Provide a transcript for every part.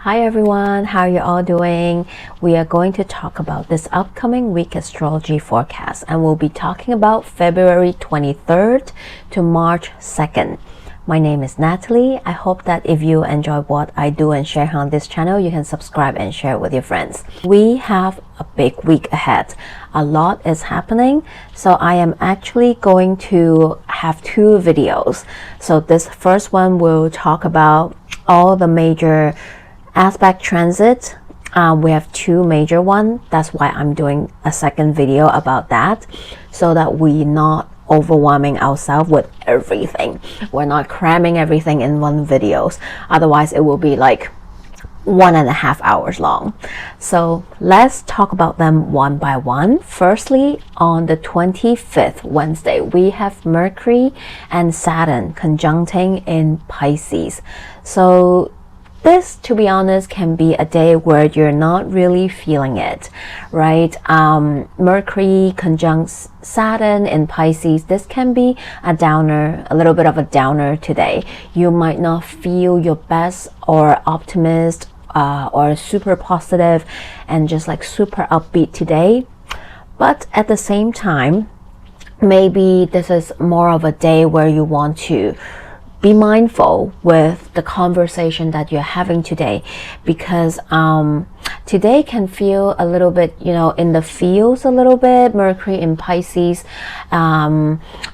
Hi everyone, how are you all doing? We are going to talk about this upcoming week astrology forecast, and we'll be talking about February 23rd to March 2nd. My name is Natalie. I hope that if you enjoy what I do and share on this channel, you can subscribe and share with your friends. We have a big week ahead. A lot is happening, so I am actually going to have two videos. So this first one will talk about all the major aspect transit. We have two major ones. That's why I'm doing a second video about that, so that we're not overwhelming ourselves with everything. We're not cramming everything in one videos. Otherwise, it will be like 1.5 hours long. So let's talk about them one by one. Firstly, on the 25th, Wednesday, we have Mercury and Saturn conjuncting in Pisces. So this, to be honest, can be a day where you're not really feeling it, right? Mercury conjuncts Saturn in Pisces. This can be a downer, a little bit of a downer today. You might not feel your best or optimist or super positive and just like super upbeat today. But at the same time, maybe this is more of a day where you want to be mindful with the conversation that you're having today, because today can feel a little bit, in the feels a little bit. Mercury in Pisces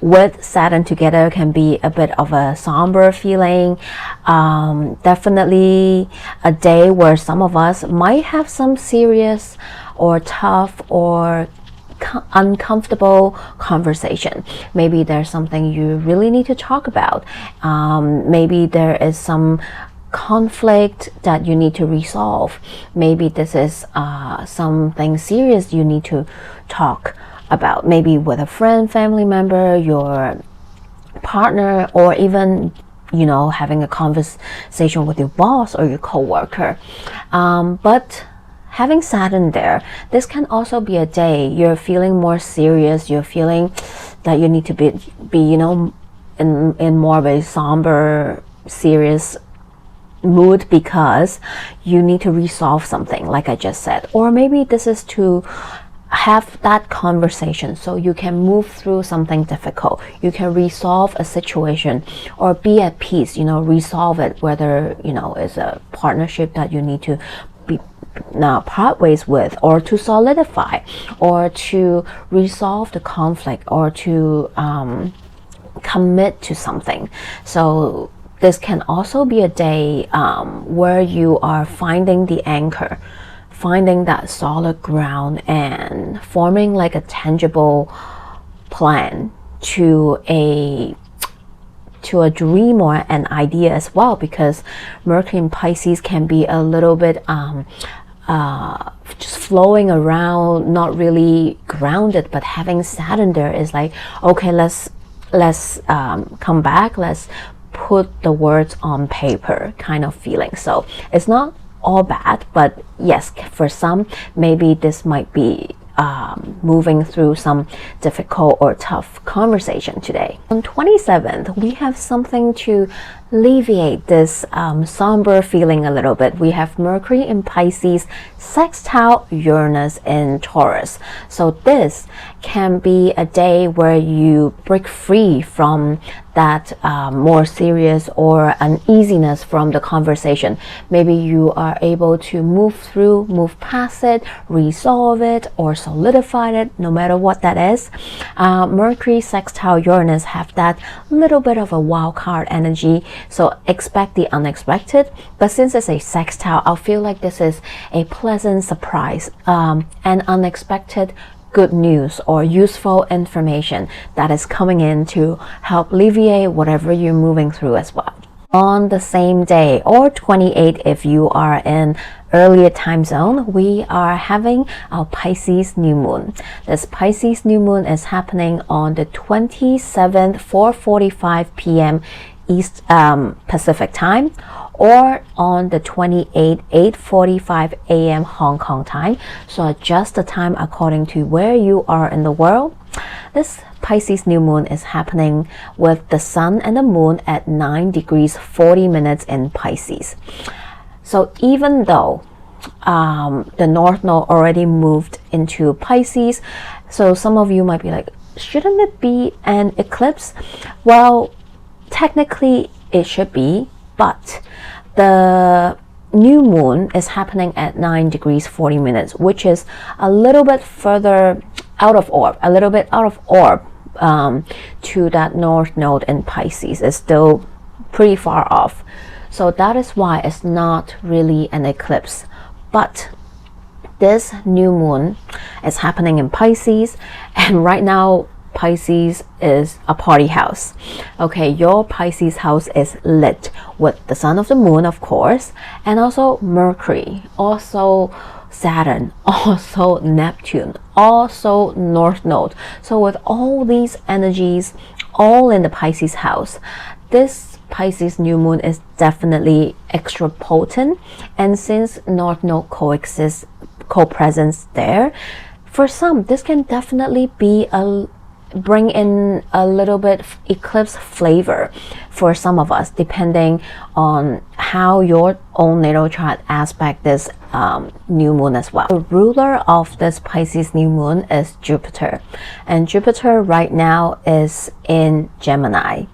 with Saturn together can be a bit of a somber feeling. Definitely a day where some of us might have some serious or tough or uncomfortable conversation. Maybe there's something you really need to talk about. Maybe there is some conflict that you need to resolve. Maybe this is something serious you need to talk about, maybe with a friend, family member, your partner, or even having a conversation with your boss or your co-worker. But having Saturn there, this can also be a day you're feeling more serious. You're feeling that you need to be in more of a somber, serious mood because you need to resolve something, like I just said. Or maybe this is to have that conversation so you can move through something difficult. You can resolve a situation or be at peace, resolve it, whether, it's a partnership that you need to be part ways with, or to solidify, or to resolve the conflict, or to commit to something. So this can also be a day where you are finding the anchor, finding that solid ground, and forming like a tangible plan to a dream or an idea as well, because Mercury in Pisces can be a little bit just flowing around, not really grounded. But having Saturn there is like, okay, let's come back, let's put the words on paper kind of feeling. So it's not all bad, but yes, for some, maybe this might be moving through some difficult or tough conversation today. On 27th, we have something to alleviate this somber feeling a little bit. We have Mercury in Pisces sextile Uranus in Taurus. So this can be a day where you break free from that more serious or uneasiness from the conversation. Maybe you are able to move past it, resolve it, or solidify it, no matter what that is. Mercury sextile Uranus have that little bit of a wild card energy, so expect the unexpected. But since it's a sextile, I feel like this is a pleasant surprise, and unexpected good news or useful information that is coming in to help alleviate whatever you're moving through as well. On the same day, or 28 if you are in earlier time zone, we are having our Pisces new moon. This Pisces new moon is happening on the 27th, 4:45 p.m. East Pacific time, or on the 28th, 8:45 a.m. Hong Kong time. So adjust the time according to where you are in the world. This Pisces new moon is happening with the sun and the moon at 9 degrees 40 minutes in Pisces. So even though the North Node already moved into Pisces, so some of you might be like, shouldn't it be an eclipse? Well, technically it should be, but the new moon is happening at 9 degrees 40 minutes, which is a little bit further out of orb, to that North Node in Pisces. Is still pretty far off. So that is why it's not really an eclipse. But this new moon is happening in Pisces, and right now Pisces is a party house. Okay, your Pisces house is lit with the sun of the moon, of course, and also Mercury, also Saturn, also Neptune, also North Node. So with all these energies all in the Pisces house, this Pisces new moon is definitely extra potent. And since North Node co-presence there, for some this can definitely be bring in a little bit eclipse flavor for some of us, depending on how your own natal chart aspect this new moon as well. The ruler of this Pisces new moon is Jupiter, and Jupiter right now is in Gemini.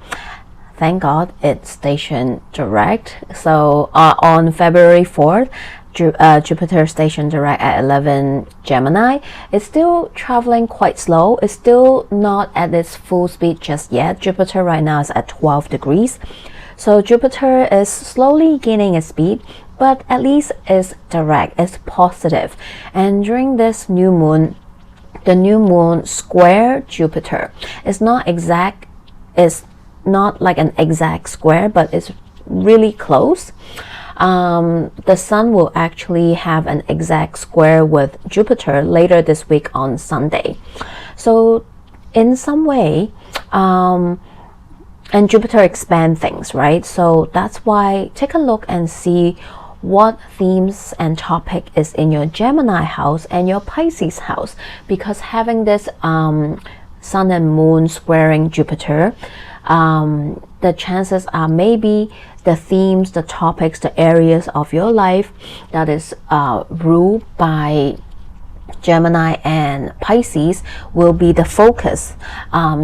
Thank God it's stationed direct. So on February 4th, Jupiter stationed direct at 11 Gemini. It's still traveling quite slow. It's still not at its full speed just yet. Jupiter right now is at 12 degrees. So Jupiter is slowly gaining its speed, but at least it's direct, it's positive. And during this new moon, the new moon square Jupiter. It's not exact, it's not like an exact square, but it's really close. The sun will actually have an exact square with Jupiter later this week on Sunday. So in some way, and Jupiter expand things, right? So that's why take a look and see what themes and topic is in your Gemini house and your Pisces house, because having this sun and moon squaring Jupiter, the chances are maybe the themes, the topics, the areas of your life that is ruled by Gemini and Pisces will be the focus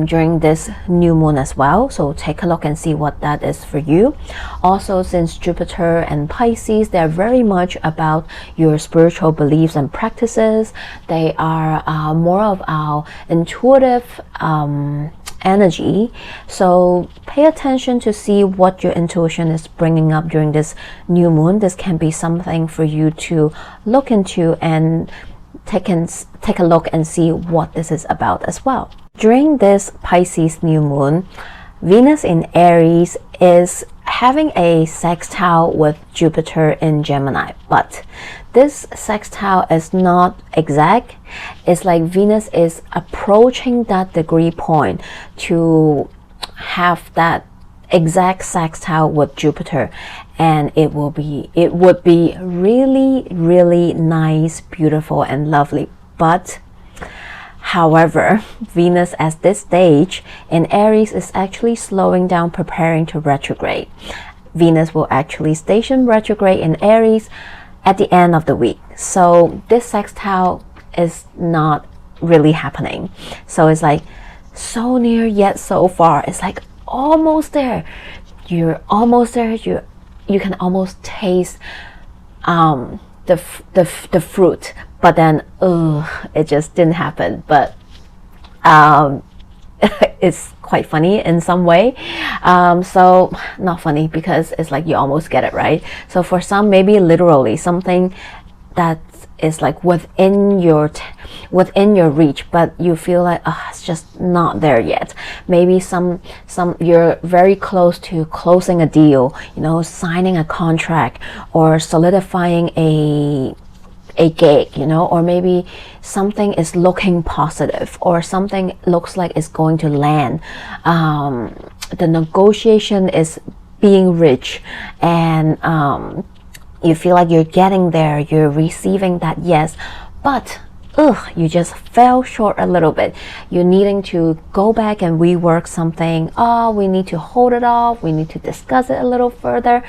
during this new moon as well. So take a look and see what that is for you. Also, since Jupiter and Pisces, they're very much about your spiritual beliefs and practices. They are more of our intuitive energy. So pay attention to see what your intuition is bringing up during this new moon. This can be something for you to look into and take a look and see what this is about as well. During this Pisces new moon, Venus in Aries is having a sextile with Jupiter in Gemini, but this sextile is not exact. It's like Venus is approaching that degree point to have that exact sextile with Jupiter, and it would be really nice, beautiful and lovely. But however, Venus at this stage in Aries is actually slowing down, preparing to retrograde. Venus will actually station retrograde in Aries at the end of the week. So this sextile is not really happening. So it's like so near yet so far. It's like almost there. You're almost there. You can almost taste the fruit, but then it just didn't happen. But it's quite funny in some way. So not funny because it's like you almost get it right. So for some, maybe literally something that is like within your reach, but you feel like it's just not there yet. Maybe some you're very close to closing a deal, signing a contract or solidifying a gig, or maybe something is looking positive or something looks like it's going to land. The negotiation is being rich, and you feel like you're getting there, you're receiving that yes, but you just fell short a little bit. You're needing to go back and rework something. We need to hold it off, we need to discuss it a little further.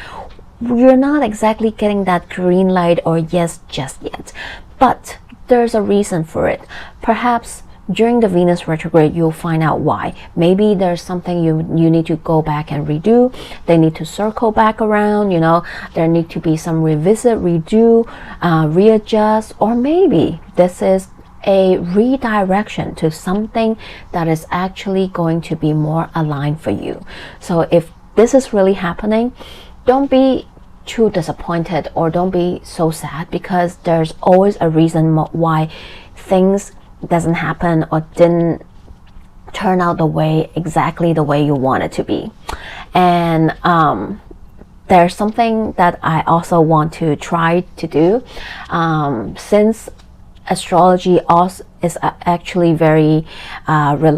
you're not exactly getting that green light or yes just yet, but there's a reason for it. Perhaps during the Venus retrograde, you'll find out why. Maybe there's something you need to go back and redo. They need to circle back around, you know, there need to be some revisit, redo, readjust, or maybe this is a redirection to something that is actually going to be more aligned for you. So if this is really happening, don't be too disappointed or don't be so sad, because there's always a reason why things doesn't happen or didn't turn out exactly the way you want it to be. And there's something that I also want to try to do, since astrology also is actually very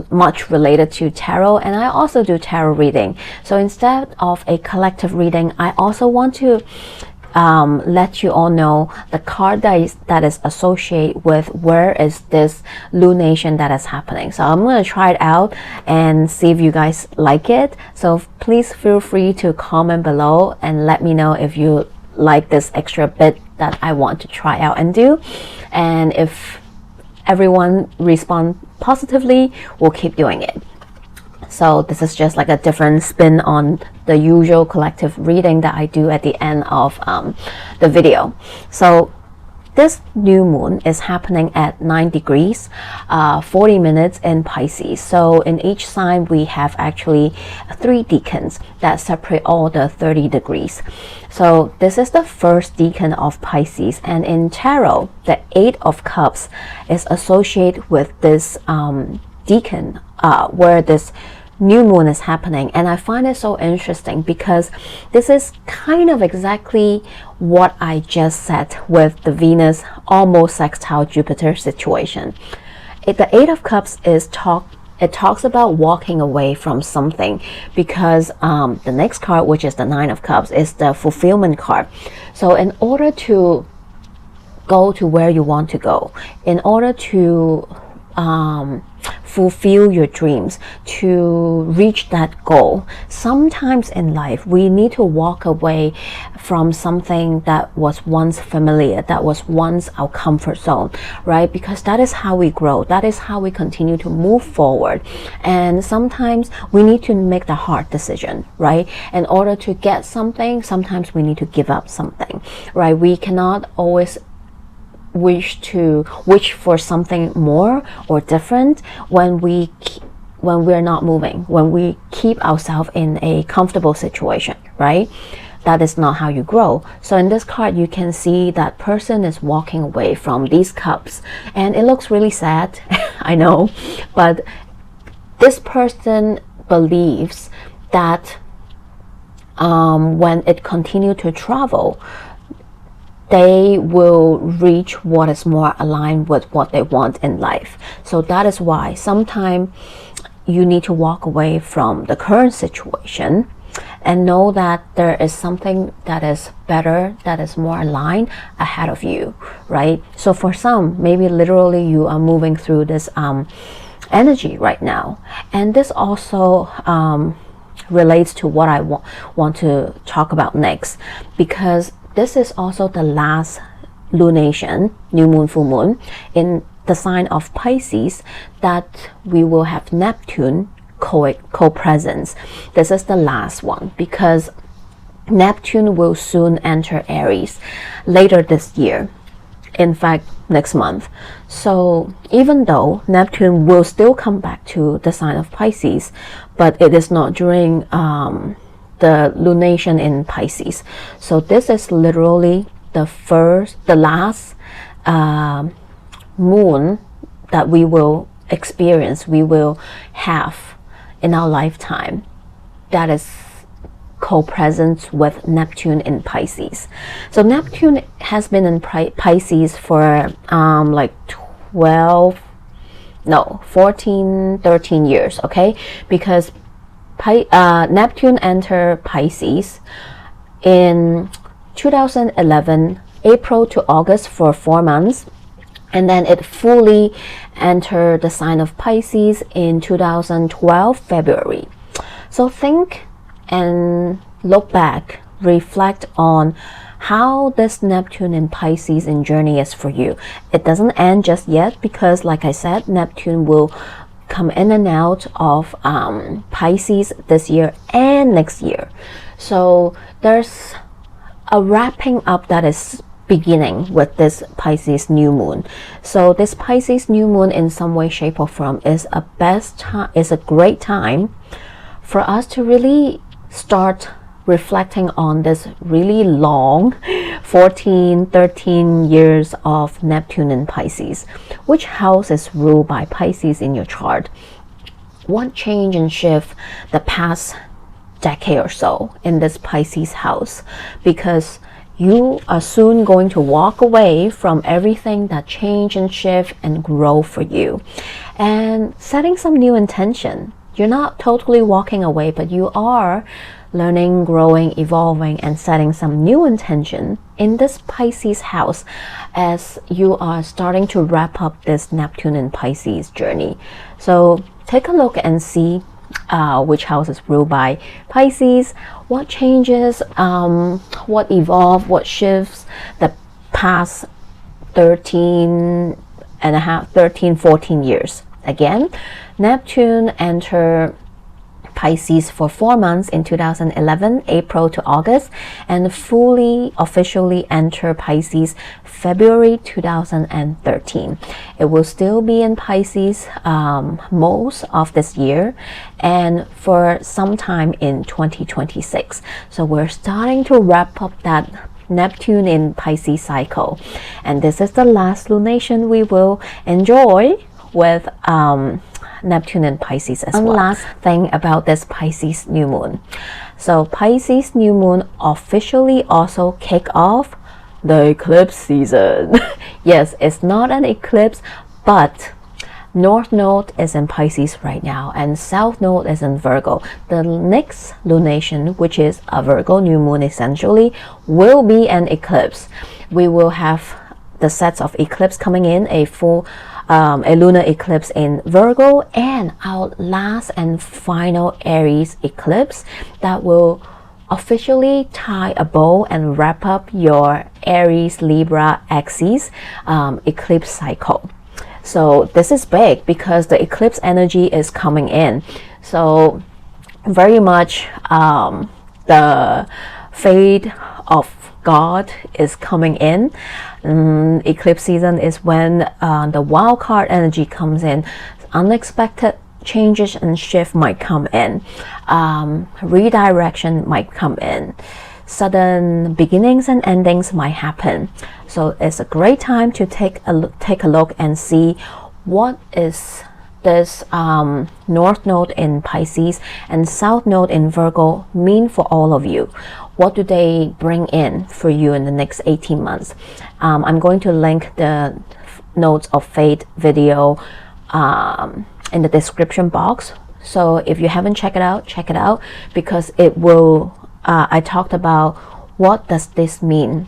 much related to tarot, and I also do tarot reading. So instead of a collective reading, I also want to let you all know the card that is associated with where is this lunation that is happening. So I'm going to try it out and see if you guys like it. So please feel free to comment below and let me know if you like this extra bit that I want to try out and do. And if everyone responds positively, we'll keep doing it. So this is just like a different spin on the usual collective reading that I do at the end of the video. So this new moon is happening at 9 degrees, 40 minutes in Pisces. So in each sign, we have actually 3 decans that separate all the 30 degrees. So this is the first decan of Pisces. And in tarot, the 8 of Cups is associated with this decan where this new moon is happening. And I find it so interesting because this is kind of exactly what I just said with the Venus almost sextile Jupiter situation. The 8 of Cups is it talks about walking away from something, because the next card, which is the 9 of Cups, is the fulfillment card. So in order to go to where you want to go, in order to fulfill your dreams, to reach that goal, sometimes in life we need to walk away from something that was once familiar, that was once our comfort zone, right? Because that is how we grow, that is how we continue to move forward. And sometimes we need to make the hard decision, right? In order to get something, sometimes we need to give up something, right? We cannot always wish for something more or different when we're not moving, when we keep ourselves in a comfortable situation, right? That is not how you grow. So in this card, you can see that person is walking away from these cups, and it looks really sad. I know, but this person believes that when it continues to travel, they will reach what is more aligned with what they want in life. So that is why sometimes you need to walk away from the current situation and know that there is something that is better, that is more aligned ahead of you, right? So for some, maybe literally you are moving through this energy right now. And this also relates to what I want to talk about next, because this is also the last lunation, new moon, full moon, in the sign of Pisces, that we will have Neptune co-presence. This is the last one, because Neptune will soon enter Aries later this year. In fact, next month. So even though Neptune will still come back to the sign of Pisces, but it is not during the lunation in Pisces. So this is literally the last moon that we will experience, we will have in our lifetime, that is co-presence with Neptune in Pisces. So Neptune has been in Pisces for like 14, 13 years, okay? Because Neptune entered Pisces in 2011, April to August, for 4 months. And then it fully entered the sign of Pisces in 2012, February. So think and look back reflect on how this Neptune in Pisces in journey is for you. It doesn't end just yet because, like I said, Neptune will come in and out of Pisces this year and next year. So there's a wrapping up that is beginning with this Pisces new moon. So this Pisces new moon in some way, shape or form is a great time for us to really start reflecting on this really long 13 years of Neptune in Pisces. Which house is ruled by Pisces in your chart? What change and shift the past decade or so in this Pisces house? Because you are soon going to walk away from everything that change and shift and grow for you, and setting some new intention. You're not totally walking away, but you are learning, growing, evolving, and setting some new intention in this Pisces house as you are starting to wrap up this Neptune in Pisces journey. So take a look and see which house is ruled by Pisces, what changes, what evolve, what shifts the past 13, 14 years. Again, Neptune entered Pisces for 4 months in 2011, April to August, and officially enter Pisces February 2013. It will still be in Pisces most of this year and for some time in 2026. So we're starting to wrap up that Neptune in Pisces cycle, and this is the last lunation we will enjoy with Neptune in Pisces as well. One last thing about this Pisces new moon. So Pisces new moon officially also kick off the eclipse season. Yes, it's not an eclipse, but North Node is in Pisces right now and South Node is in Virgo. The next lunation, which is a Virgo new moon essentially, will be an eclipse. We will have the sets of eclipse coming in, a lunar eclipse in Virgo, and our last and final Aries eclipse that will officially tie a bow and wrap up your Aries Libra axis eclipse cycle. So this is big because the eclipse energy is coming in. So very much the fate of God is coming in. Eclipse season is when the wild card energy comes in. Unexpected changes and shift might come in. Redirection might come in. Sudden beginnings and endings might happen. So it's a great time to take a look and see what is this North Node in Pisces and South Node in Virgo mean for all of you. What do they bring in for you in the next 18 months? I'm going to link the Notes of Fate video in the description box. So if you haven't checked it out because it will, I talked about what does this mean,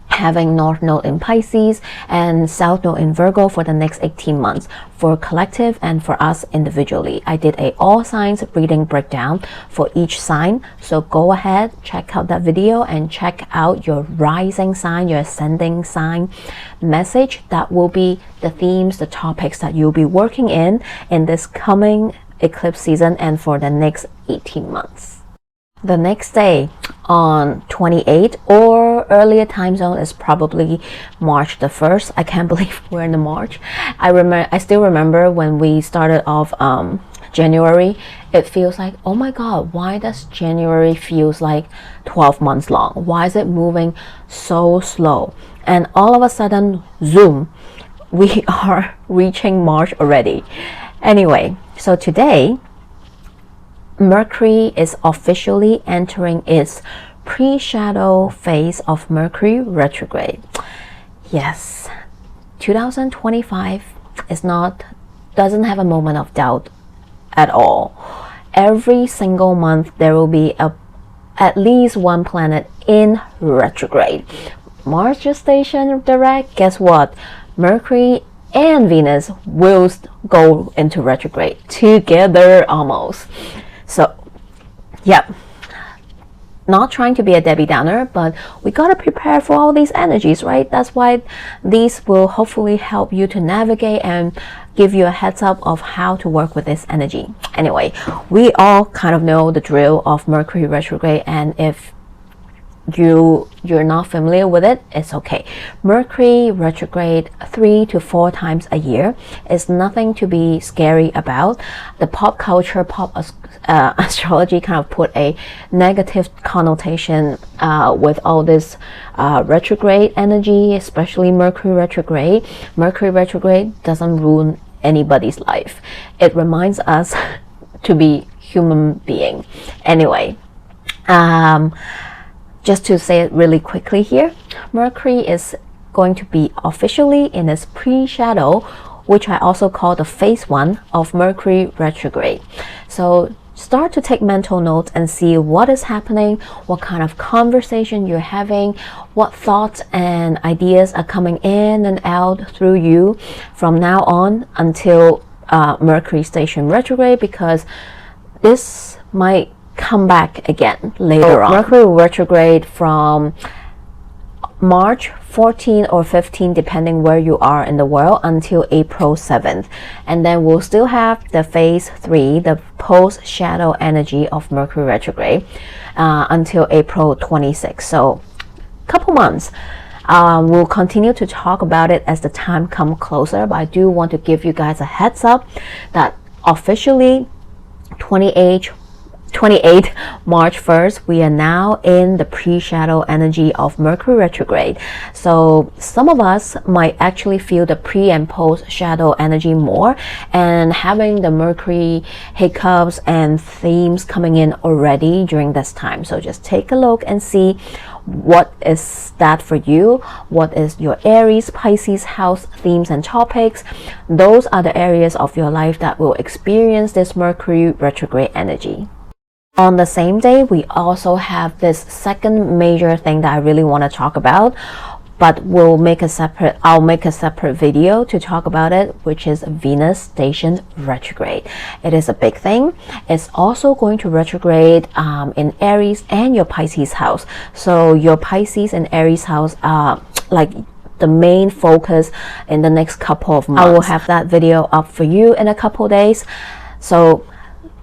having North Node in Pisces and South Node in Virgo for the next 18 months for collective and for us individually. I did a all signs reading breakdown for each sign. So go ahead, check out that video and check out your rising sign, your ascending sign message. That will be the themes, the topics that you'll be working in this coming eclipse season and for the next 18 months. The next day on 28 or earlier time zone is probably March the 1st. I can't believe we're in the March. I still remember when we started off January, it feels like, oh my god, why does January feels like 12 months long? Why is it moving so slow? And all of a sudden, zoom, we are reaching March already. Anyway, so today Mercury is officially entering its pre-shadow phase of Mercury retrograde. Yes, 2025 doesn't have a moment of doubt at all. Every single month there will be at least one planet in retrograde. Mars gestation direct, guess what? Mercury and Venus will go into retrograde together almost. So, yeah, not trying to be a Debbie Downer, but we gotta prepare for all these energies, right? That's why these will hopefully help you to navigate and give you a heads up of how to work with this energy. Anyway, we all kind of know the drill of Mercury retrograde, and if you're not familiar with it, it's okay. Mercury retrograde 3 to 4 times a year is nothing to be scary about. The pop culture, astrology kind of put a negative connotation with all this retrograde energy, especially Mercury retrograde. Mercury retrograde doesn't ruin anybody's life. It reminds us to be human being. Anyway, just to say it really quickly here, Mercury is going to be officially in its pre-shadow, which I also call the phase 1 of Mercury retrograde. So start to take mental notes and see what is happening, what kind of conversation you're having, what thoughts and ideas are coming in and out through you from now on until Mercury station retrograde, because this might come back again later on. Mercury retrograde from March 14 or 15, depending where you are in the world, until April 7th. And then we'll still have the phase 3, the post-shadow energy of Mercury retrograde, until April 26th. So a couple months. We'll continue to talk about it as the time comes closer, but I do want to give you guys a heads up that officially 28 March 1st, we are now in the pre-shadow energy of Mercury retrograde. So some of us might actually feel the pre and post shadow energy more, and having the Mercury hiccups and themes coming in already during this time. So just take a look and see what is that for you. What is your Aries, Pisces house themes and topics? Those are the areas of your life that will experience this Mercury retrograde energy. On the same day, we also have this second major thing that I really want to talk about, but I'll make a separate video to talk about it, which is Venus station retrograde. It is a big thing. It's also going to retrograde in Aries and your Pisces house. So your Pisces and Aries house are like the main focus in the next couple of months. I will have that video up for you in a couple days. So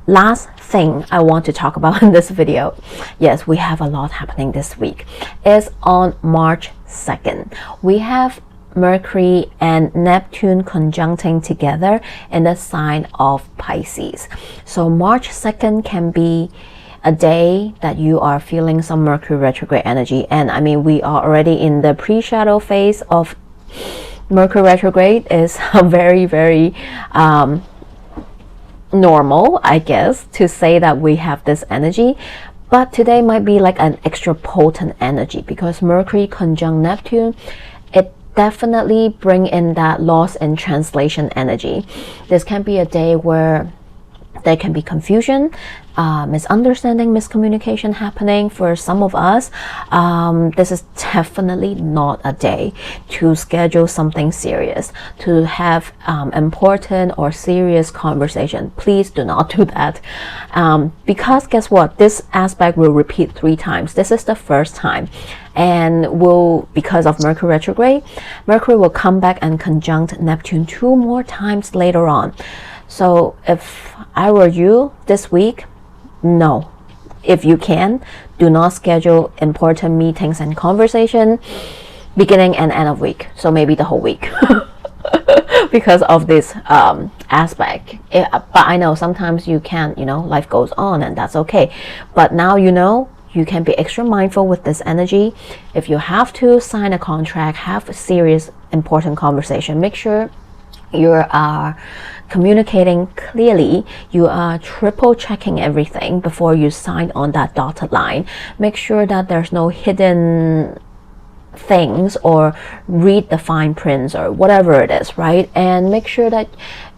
last thing I want to talk about in this video, yes, we have a lot happening this week, is on March 2nd. We have Mercury and Neptune conjuncting together in the sign of Pisces. So March 2nd can be a day that you are feeling some Mercury retrograde energy. And I mean, we are already in the pre-shadow phase of Mercury retrograde. Is a very, very normal, I guess, to say that we have this energy, but today might be like an extra potent energy because Mercury conjunct Neptune, it definitely bring in that loss in translation energy. This can be a day where there can be confusion, misunderstanding, miscommunication happening for some of us. This is definitely not a day to schedule something serious, to have important or serious conversation. Please do not do that, because guess what? This aspect will repeat 3 times. This is the first time, and because of Mercury retrograde, Mercury will come back and conjunct Neptune 2 more times later on. So if I were you this week, no. If you can, do not schedule important meetings and conversation beginning and end of week. So maybe the whole week because of this aspect. But I know sometimes you can't, life goes on and that's okay. But now you can be extra mindful with this energy. If you have to sign a contract, have a serious, important conversation, make sure you are communicating clearly. You are triple checking everything before you sign on that dotted line. Make sure that there's no hidden things, or read the fine prints or whatever it is, right? And make sure that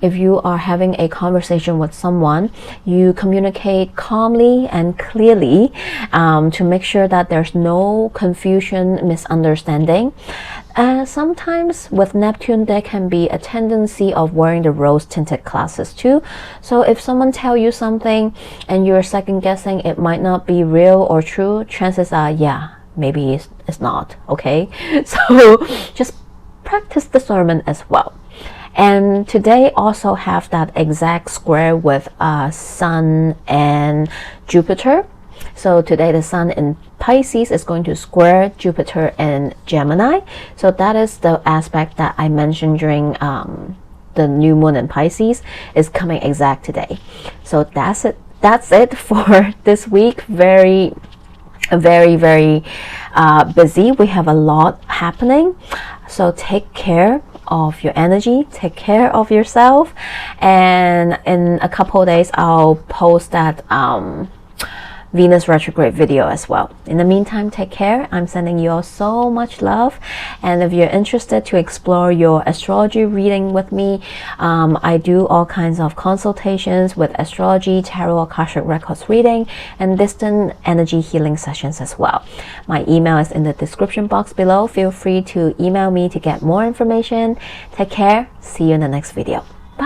if you are having a conversation with someone, you communicate calmly and clearly, to make sure that there's no confusion, misunderstanding. And sometimes with Neptune, there can be a tendency of wearing the rose-tinted glasses too. So if someone tells you something and you're second guessing it might not be real or true, chances are, yeah, maybe it's not, okay? So just practice discernment as well. And today also have that exact square with Sun and Jupiter. So today the Sun in Pisces is going to square Jupiter in Gemini. So that is the aspect that I mentioned during the new moon in Pisces is coming exact today. So that's it for this week. Very busy. We have a lot happening. So take care of your energy, take care of yourself, and in a couple of days I'll post that Venus retrograde video as well. In the meantime, take care. I'm sending you all so much love, and if you're interested to explore your astrology reading with me, I do all kinds of consultations with astrology, tarot, akashic records reading, and distant energy healing sessions as well. My email is in the description box below. Feel free to email me to get more information. Take care. See you in the next video.